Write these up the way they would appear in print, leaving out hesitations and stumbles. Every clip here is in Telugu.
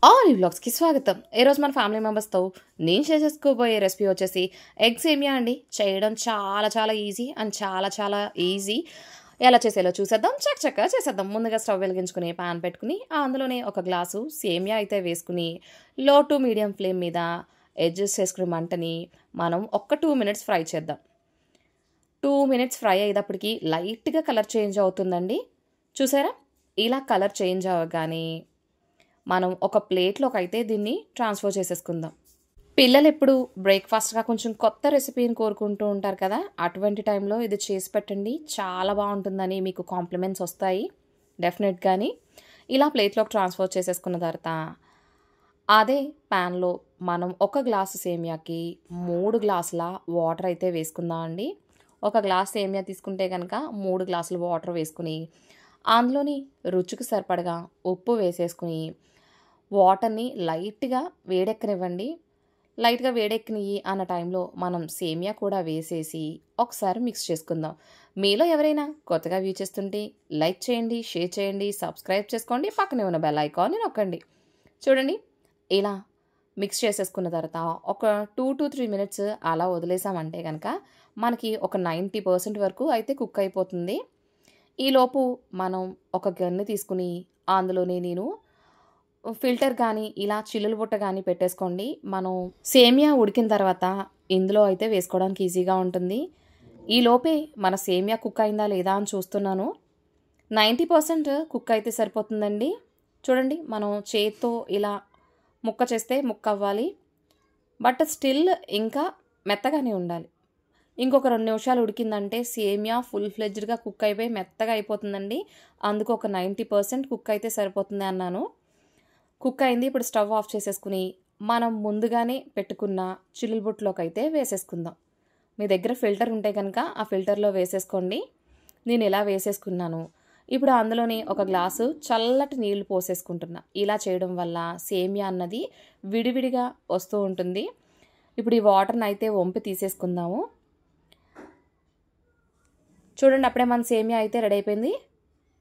ఆల్ ఈ వ్లాగ్స్కి స్వాగతం. ఈరోజు మన ఫ్యామిలీ మెంబర్స్తో నేను చేసుకోబోయే రెసిపీ వచ్చేసి ఎగ్ సేమియా అండి. చేయడం చాలా చాలా ఈజీ అండ్ చాలా ఈజీ. ఎలా చేసేలో చూసేద్దాం. చక్కగా చేసేద్దాం. ముందుగా స్టవ్ వెలిగించుకుని పాన్ పెట్టుకుని అందులోనే ఒక గ్లాసు సేమియా అయితే వేసుకుని లో టు మీడియం ఫ్లేమ్ మీద అడ్జస్ట్ చేసుకుని మంటని మనం ఒక 2 minutes ఫ్రై చేద్దాం. 2 minutes ఫ్రై అయ్యేటప్పటికి లైట్గా కలర్ చేంజ్ అవుతుందండి. చూసారా, ఇలా కలర్ చేంజ్ అవ్వగానే మనం ఒక ప్లేట్లోకి అయితే దీన్ని ట్రాన్స్ఫర్ చేసేసుకుందాం. పిల్లలు ఎప్పుడు బ్రేక్ఫాస్ట్గా కొంచెం కొత్త రెసిపీని కోరుకుంటూ ఉంటారు కదా, అటువంటి టైంలో ఇది చేసి పెట్టండి. చాలా బాగుంటుందని మీకు కాంప్లిమెంట్స్ వస్తాయి డెఫినెట్గాని. ఇలా ప్లేట్లోకి ట్రాన్స్ఫర్ చేసేసుకున్న తర్వాత అదే ప్యాన్లో మనం ఒక గ్లాసు సేమియాకి 3 గ్లాసుల వాటర్ అయితే వేసుకుందాం అండి. ఒక గ్లాస్ సేమియా తీసుకుంటే కనుక 3 గ్లాసులు వాటర్ వేసుకుని అందులోని రుచికి సరిపడగా ఉప్పు వేసేసుకుని వాటర్ని లైట్గా వేడెక్కనివ్వండి. లైట్గా వేడెక్కనియ్యి అన్న టైంలో మనం సేమియా కూడా వేసేసి ఒకసారి మిక్స్ చేసుకుందాం. మీలో ఎవరైనా కొత్తగా వ్యూ చేస్తుంటే లైక్ చేయండి, షేర్ చేయండి, సబ్స్క్రైబ్ చేసుకోండి, పక్కనే ఉన్న బెల్ ఐకాన్ని నొక్కండి. చూడండి, ఇలా మిక్స్ చేసేసుకున్న తర్వాత ఒక 2 to 3 minutes అలా వదిలేసామంటే కనుక మనకి ఒక 90% వరకు అయితే కుక్ అయిపోతుంది. ఈలోపు మనం ఒక గన్ను తీసుకుని అందులోనే నేను ఫిల్టర్ కానీ ఇలా చిల్లులు బుట్ట కానీ పెట్టేసుకోండి. మనం సేమియా ఉడికిన తర్వాత ఇందులో అయితే వేసుకోవడానికి ఈజీగా ఉంటుంది. ఈలోపే మన సేమియా కుక్ అయిందా లేదా అని చూస్తున్నాను. 90% కుక్ అయితే సరిపోతుందండి. చూడండి, మనం చేత్తో ఇలా ముక్క చేస్తే ముక్క అవ్వాలి, బట్ స్టిల్ ఇంకా మెత్తగానే ఉండాలి. ఇంకొక 2 నిమిషాలు ఉడికిందంటే సేమియా ఫుల్ ఫ్లెడ్జ్డ్గా కుక్ అయిపోయి మెత్తగా అయిపోతుందండి. అందుకు ఒక 90% కుక్ అయితే సరిపోతుంది అన్నాను. కుక్ అయింది. ఇప్పుడు స్టవ్ ఆఫ్ చేసేసుకుని మనం ముందుగానే పెట్టుకున్న చిల్లుల బుట్టలోకి అయితే వేసేసుకుందాం. మీ దగ్గర ఫిల్టర్ ఉంటే కనుక ఆ ఫిల్టర్లో వేసేసుకోండి. నేను ఇలా వేసేసుకున్నాను. ఇప్పుడు అందులోని ఒక గ్లాసు చల్లటి నీళ్లు పోసేసుకుంటున్నా. ఇలా చేయడం వల్ల సేమియా అన్నది విడివిడిగా వస్తూ ఉంటుంది. ఇప్పుడు ఈ వాటర్ని అయితే వంపి తీసేసుకుందాము. చూడండి, అప్పుడే మన సేమియా అయితే రెడీ అయిపోయింది.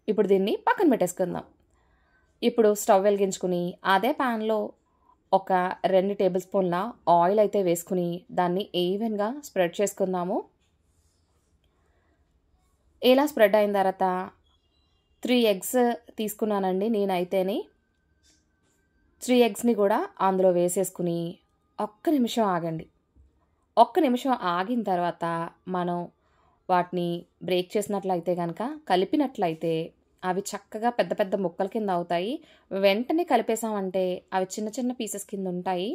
ఇప్పుడు దీన్ని పక్కన పెట్టేసుకుందాం. ఇప్పుడు స్టవ్ వెలిగించుకుని అదే ప్యాన్లో ఒక 2 టేబుల్ స్పూన్ల ఆయిల్ అయితే వేసుకుని దాన్ని ఈవెన్గా స్ప్రెడ్ చేసుకుందాము. ఇలా స్ప్రెడ్ అయిన తర్వాత 3 eggs తీసుకున్నానండి నేనైతేని. 3 eggsని కూడా అందులో వేసేసుకుని ఒక్క నిమిషం ఆగండి. ఒక్క నిమిషం ఆగిన తర్వాత మనం వాటిని బ్రేక్ చేసినట్లయితే కనుక కలిపినట్లయితే అవి చక్కగా పెద్ద పెద్ద ముక్కల కింద అవుతాయి. వెంటనే కలిపేసామంటే అవి చిన్న చిన్న పీసెస్ కింద ఉంటాయి.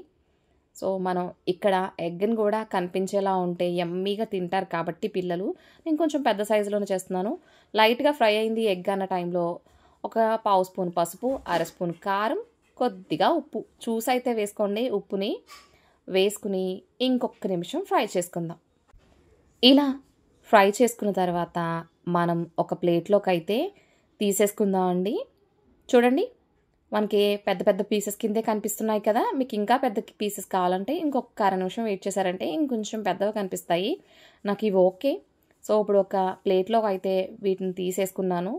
సో మనం ఇక్కడ ఎగ్ని కూడా కనిపించేలా ఉంటే యమ్మీగా తింటారు కాబట్టి పిల్లలు. నేను కొంచెం పెద్ద సైజులోనే చేస్తున్నాను. లైట్గా ఫ్రై అయింది ఎగ్ అన్న టైంలో ఒక 1/2 స్పూన్ పసుపు, 1/2 స్పూన్ కారం, కొద్దిగా ఉప్పు చూసి అయితే వేసుకోండి. ఉప్పుని వేసుకుని ఇంకొక నిమిషం ఫ్రై చేసుకుందాం. ఇలా ఫ్రై చేసుకున్న తర్వాత మనం ఒక ప్లేట్లోకి అయితే తీసేసుకుందాం అండి. చూడండి, మనకి పెద్ద పెద్ద పీసెస్ కిందే కనిపిస్తున్నాయి కదా. మీకు ఇంకా పెద్ద పీసెస్ కావాలంటే ఇంకొక 1/2 నిమిషం వెయిట్ చేశారంటే ఇంకొంచెం పెద్దగా కనిపిస్తాయి. నాకు ఇవి ఓకే. సో ఇప్పుడు ఒక ప్లేట్లోకి అయితే వీటిని తీసేసుకున్నాను.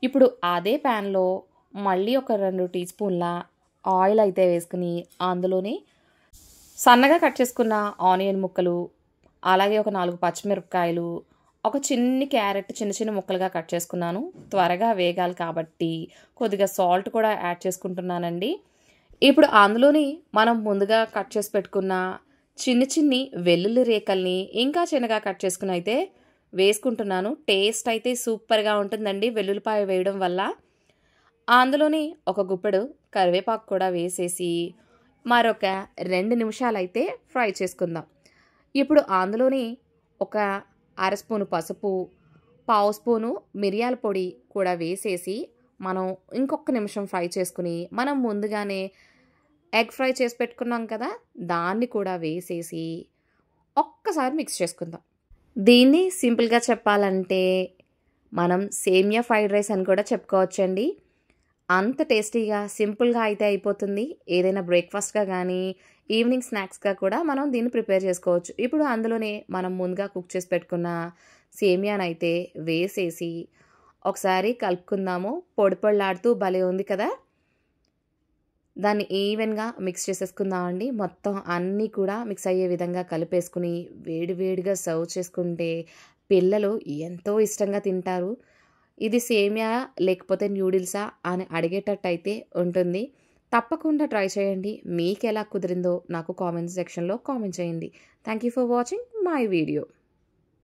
ఇప్పుడు అదే ప్యాన్లో మళ్ళీ ఒక 2 టీ స్పూన్ల ఆయిల్ అయితే వేసుకుని అందులోనే సన్నగా కట్ చేసుకున్న ఆనియన్ ముక్కలు, అలాగే ఒక 4 పచ్చిమిరపకాయలు, ఒక చిన్ని క్యారెట్ చిన్న చిన్న ముక్కలుగా కట్ చేసుకున్నాను. త్వరగా వేగాలి కాబట్టి కొద్దిగా సాల్ట్ కూడా యాడ్ చేసుకుంటున్నానండి. ఇప్పుడు అందులోని మనం ముందుగా కట్ చేసి పెట్టుకున్న చిన్ని వెల్లుల్లి రేకల్ని ఇంకా చిన్నగా కట్ చేసుకుని అయితే వేసుకుంటున్నాను. టేస్ట్ అయితే సూపర్గా ఉంటుందండి వెల్లుల్లిపాయ వేయడం వల్ల. అందులోని ఒక గుప్పెడు కరివేపాకు కూడా వేసేసి మరొక 2 నిమిషాలు అయితే ఫ్రై చేసుకుందాం. ఇప్పుడు అందులోని ఒక 1/2 స్పూను పసుపు, 1/2 స్పూను మిరియాల పొడి కూడా వేసేసి మనం ఇంకొక నిమిషం ఫ్రై చేసుకుని మనం ముందుగానే ఎగ్ ఫ్రై చేసి పెట్టుకున్నాం కదా దాన్ని కూడా వేసేసి ఒక్కసారి మిక్స్ చేసుకుందాం. దీన్ని సింపుల్గా చెప్పాలంటే మనం సేమియా ఫ్రైడ్ రైస్ అని కూడా చెప్పుకోవచ్చండి. అంత టేస్టీగా సింపుల్గా అయితే అయిపోతుంది. ఏదైనా బ్రేక్ఫాస్ట్గా కానీ ఈవినింగ్ స్నాక్స్గా కూడా మనం దీన్ని ప్రిపేర్ చేసుకోవచ్చు. ఇప్పుడు అందులోనే మనం ముందుగా కుక్ చేసి పెట్టుకున్న సేమియానైతే వేసేసి ఒకసారి కలుపుకుందాము. పొడి పొడిలాడుతూ భలే ఉంది కదా. దాన్ని ఈవెన్గా మిక్స్ చేసేసుకుందామండి. మొత్తం అన్నీ కూడా మిక్స్ అయ్యే విధంగా కలిపేసుకుని వేడివేడిగా సర్వ్ చేసుకుంటే పిల్లలు ఎంతో ఇష్టంగా తింటారు. ఇది సేమియా లేకపోతే న్యూడిల్సా అని అడిగేటట్టయితే ఉంటుంది. తప్పకుండా ట్రై చేయండి. మీకెలా కుదిరిందో నాకు కామెంట్ సెక్షన్‌లో కామెంట్ చేయండి. Thank you for watching my video.